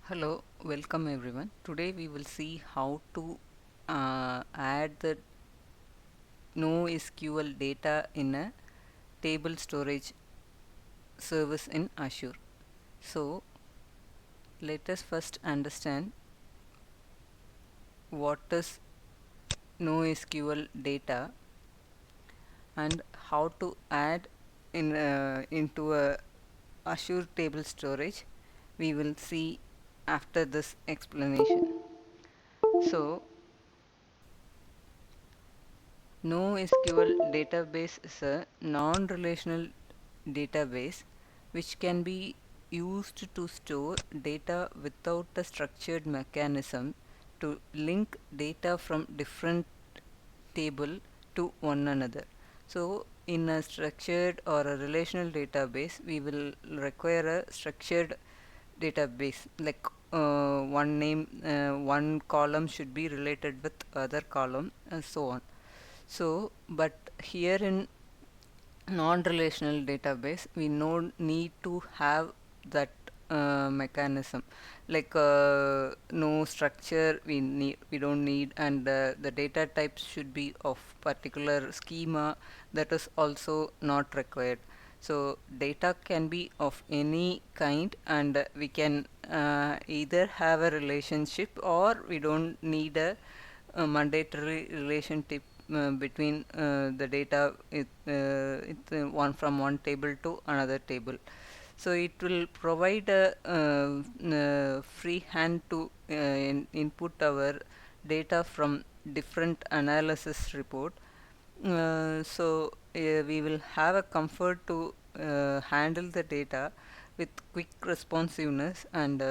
Hello, welcome everyone. Today we will see how to add the NoSQL data in a table storage service in Azure. So let us first understand what is NoSQL data and how to add into a Azure table storage. We will see after this explanation. So NoSQL database is a non-relational database which can be used to store data without a structured mechanism to link data from different table to one another. So in a structured or a relational database, we will require a structured database like one column should be related with other column and so on. So but here in non-relational database we no need to have that mechanism like no structure we don't need, and the data types should be of particular schema, that is also not required. So data can be of any kind, and we can either have a relationship or we don't need a mandatory relationship between the data one from one table to another table. So it will provide a free hand to input our data from different analysis report. We will have a comfort to handle the data with quick responsiveness and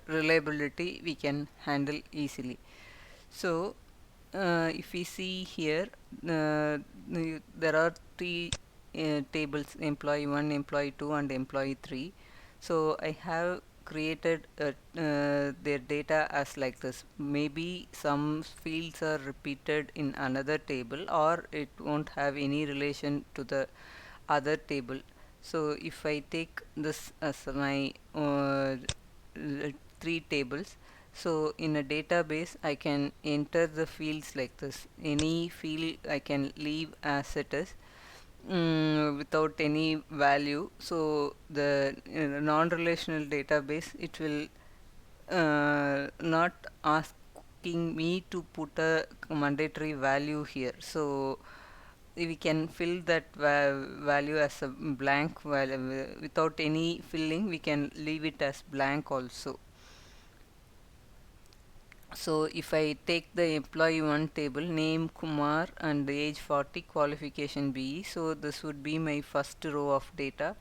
reliability we can handle easily. So if we see here, there are three tables: employee 1, employee 2 and employee 3. So I have created their data as like this. Maybe some fields are repeated in another table, or it won't have any relation to the other table. So if I take this as my three tables, so in a database I can enter the fields like this. Any field I can leave as it is, without any value. So the non-relational database, it will not asking me to put a mandatory value here. So we can fill that value as a blank value without any filling. We can leave it as blank also. So if I take the employee 1 table, name Kumar and age 40, qualification BE, so this would be my first row of data.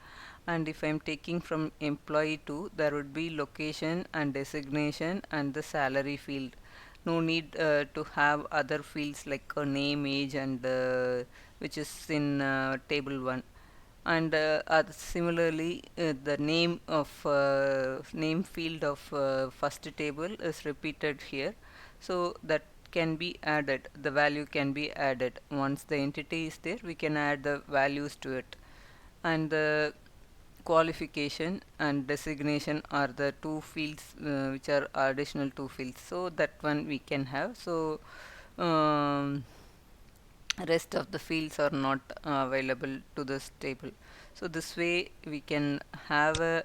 And if I'm taking from employee 2, there would be location and designation and the salary field. No need to have other fields like name, age and which is in table 1. And similarly the name field of first table is repeated here, so that can be added, the value can be added. Once the entity is there, we can add the values to it. And the qualification and designation are the two fields which are additional two fields, so that one we can have. So rest of the fields are not available to this table. So this way we can have a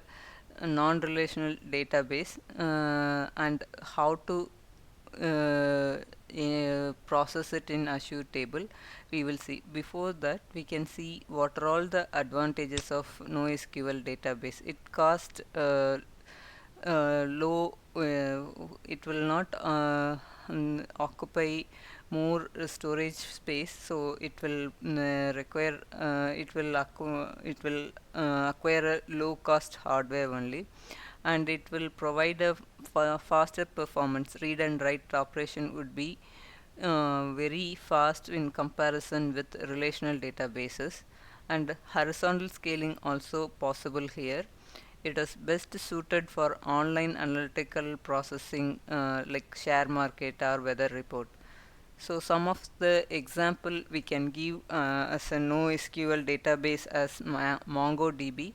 non-relational database, and how to process it in Azure table we will see. Before that, we can see what are all the advantages of NoSQL database. It costs low, it will not occupy more storage space, so it will require it will acquire a low cost hardware only, and it will provide a faster performance. Read and write operation would be very fast in comparison with relational databases, and horizontal scaling also possible here. It is best suited for online analytical processing like share market or weather report. So some of the example we can give as a NoSQL database as MongoDB.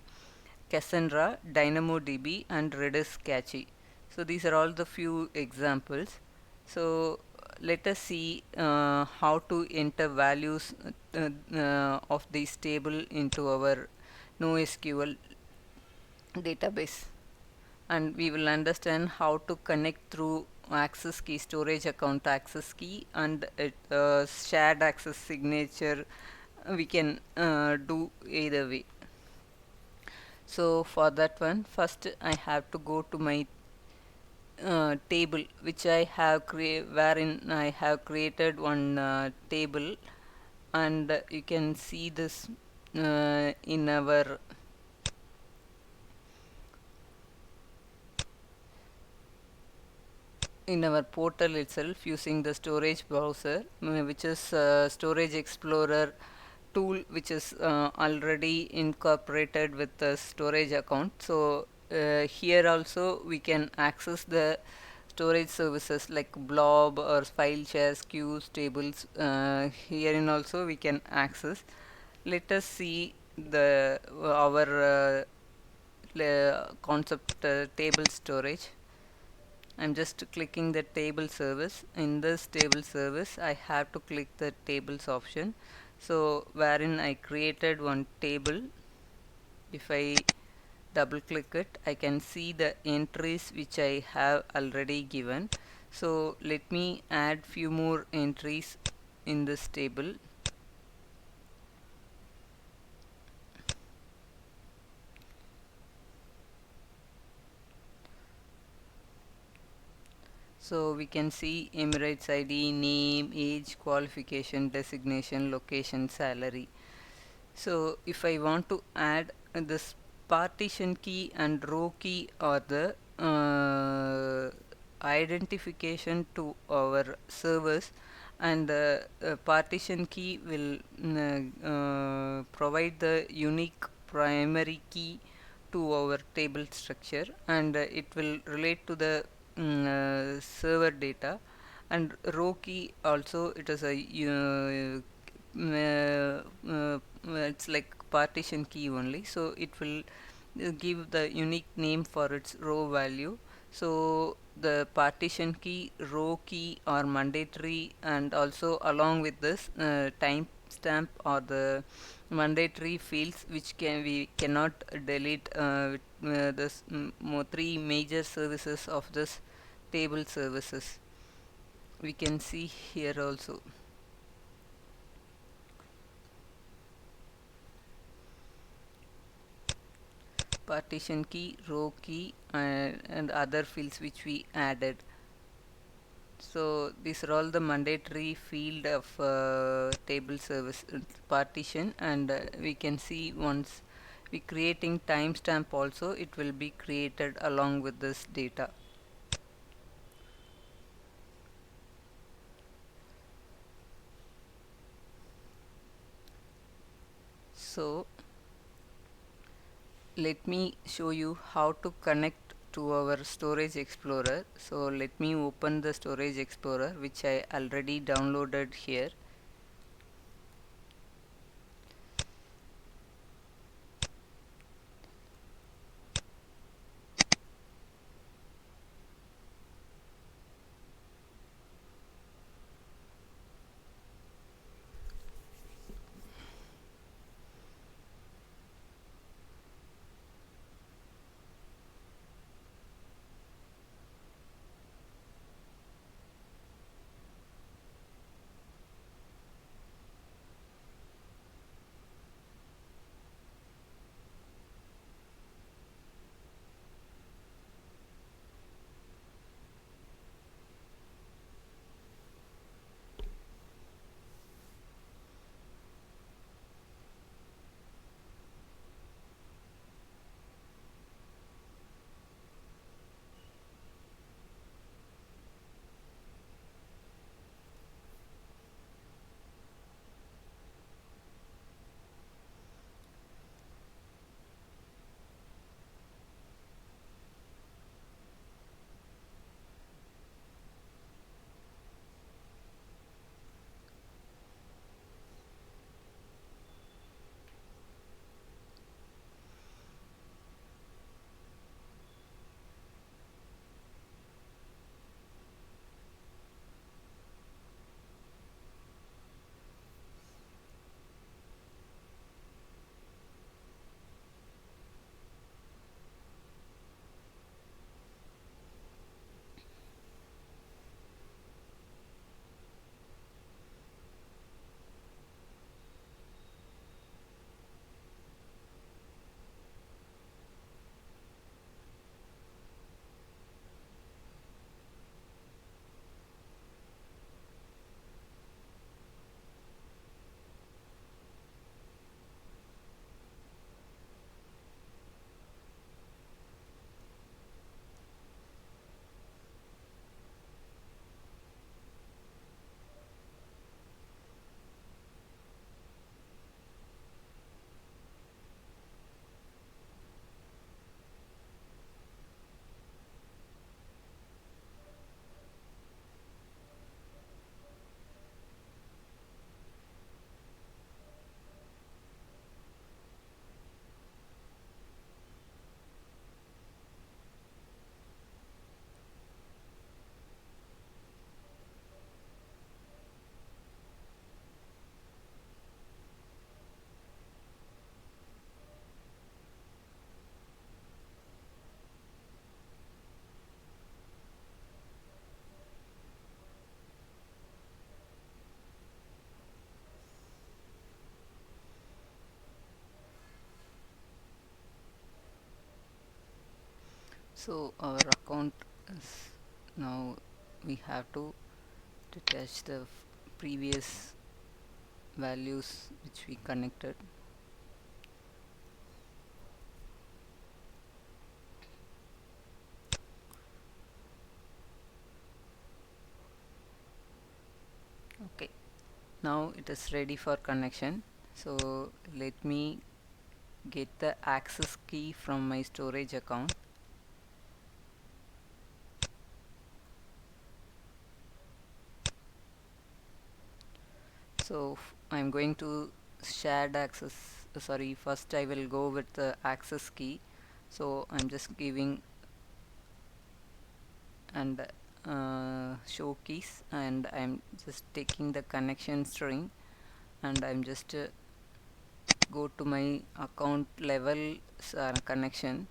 Cassandra, DynamoDB, and Redis Cache. So these are all the few examples. So let us see how to enter values of this table into our NoSQL database, and we will understand how to connect through access key, storage account access key, and shared access signature. We can do either way. So for that one, first I have to go to my table which I have wherein I have created one table, and you can see this in our portal itself using the storage browser, which is storage explorer tool, which is already incorporated with the storage account. So here also we can access the storage services like blob or file shares, queues, tables. Herein also we can access. Let us see the our concept table storage. I'm just clicking the table service. In this table service, I have to click the tables option. So wherein I created one table, if I double click it, I can see the entries which I have already given. So let me add few more entries in this table. So we can see Emirates ID, name, age, qualification, designation, location, salary. So if I want to add this partition key and row key or the identification to our servers, and the partition key will provide the unique primary key to our table structure, and it will relate to the server data. And row key also, it is a it's like partition key only, so it will give the unique name for its row value. So the partition key, row key are mandatory, and also along with this timestamp or the mandatory fields which we cannot delete with this three major services of this table services. We can see here also. Partition key, row key, and other fields which we added. So these are all the mandatory field of table service partition, and we can see once we creating timestamp also, it will be created along with this data. So let me show you how to connect to our storage explorer. So let me open the storage explorer which I already downloaded here. So our account is now, we have to detach the previous values which we connected. Okay, now it is ready for connection. So let me get the access key from my storage account. So I'm going to shared access, sorry, first I will go with the access key. So I'm just giving and show keys, and I'm just taking the connection string, and I'm just go to my account level connection,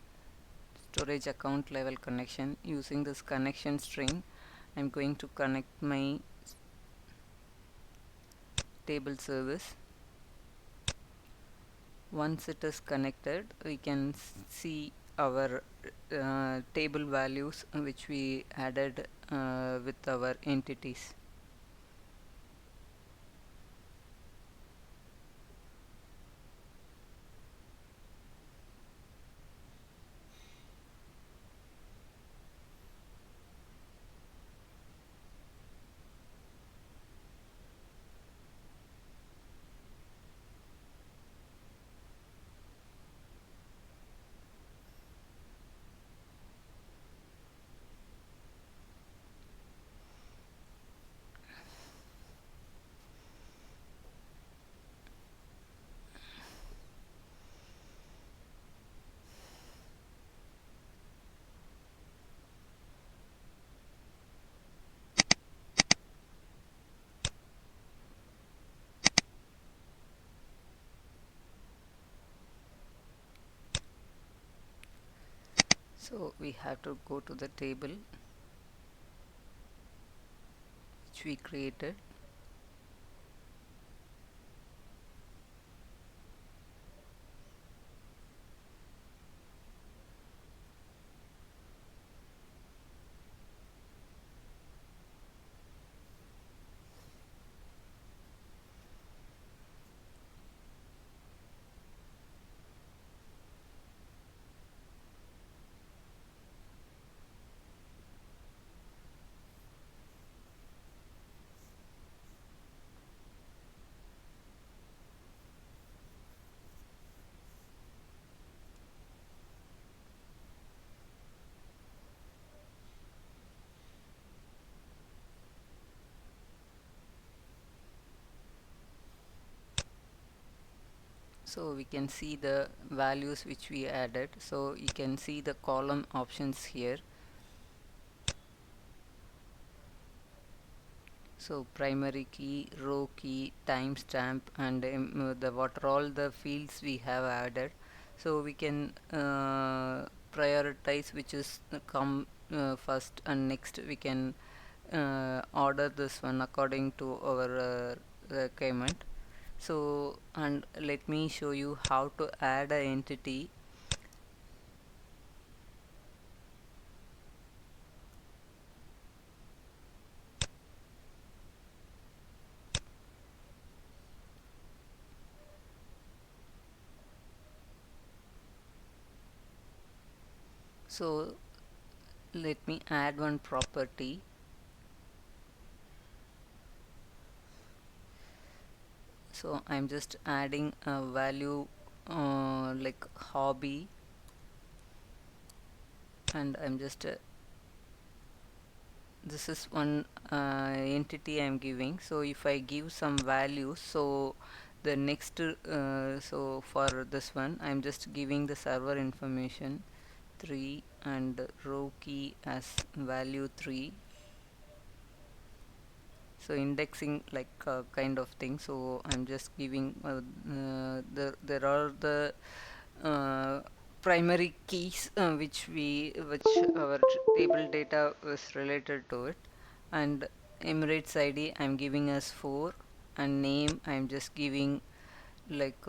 storage account level connection. Using this connection string, I'm going to connect my table service. Once it is connected, we can see our table values which we added with our entities. So we have to go to the table which we created. So we can see the values which we added. So you can see the column options here. So primary key, row key, timestamp, and the what are all the fields we have added. So we can prioritize which is come first, and next we can order this one according to our requirement. So, and let me show you how to add an entity. So let me add one property. So I'm just adding a value like hobby, and I'm just this is one entity I'm giving. So if I give some values, so the next so for this one I'm just giving the server information 3 and row key as value 3. So indexing like kind of thing. So I'm just giving there are the uh, primary keys which our table data is related to it, and Emirates ID I'm giving as 4, and name I'm just giving like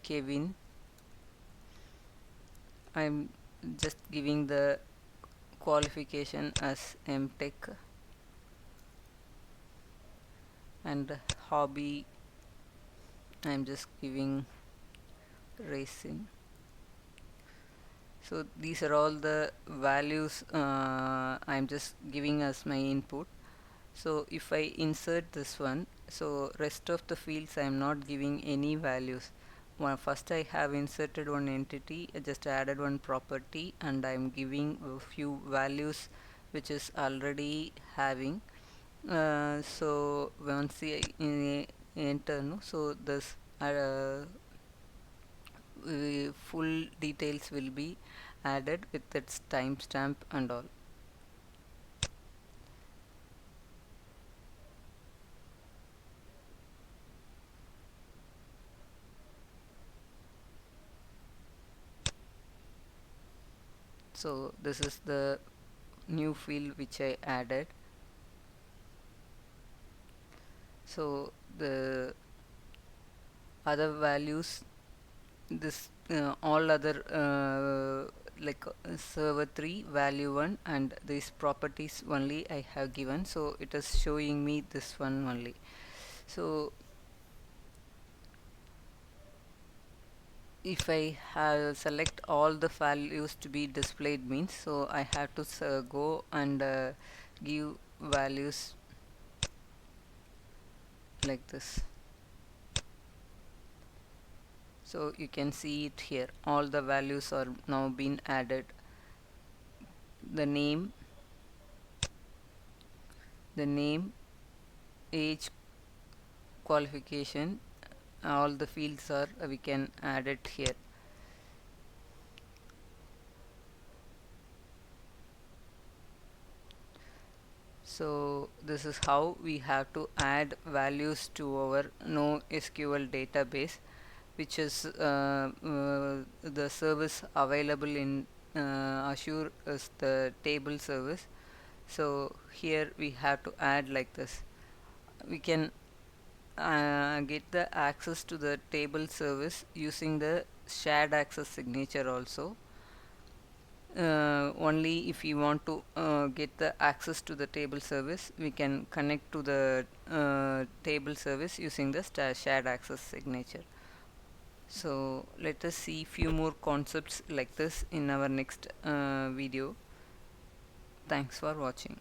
Kevin. I'm just giving the qualification as MTech, and hobby I'm just giving racing. So these are all the values I'm just giving as my input. So if I insert this one, so rest of the fields I'm not giving any values. First I have inserted one entity, I just added one property, and I'm giving a few values which is already having. So once I enter, no, so this full details will be added with its timestamp and all. So this is the new field which I added. So the other values, this all other like server 3 value 1 and these properties only I have given, so it is showing me this one only. So if I have select all the values to be displayed means, so I have to go and give values like this. So you can see it here, all the values are now been added. The name, age, qualification, all the fields are we can add it here. So this is how we have to add values to our NoSQL database, which is the service available in Azure is the table service. So here we have to add like this. We can get the access to the table service using the shared access signature also. Only if you want to get the access to the table service, we can connect to the table service using the shared access signature. So let us see few more concepts like this in our next video. Thanks for watching.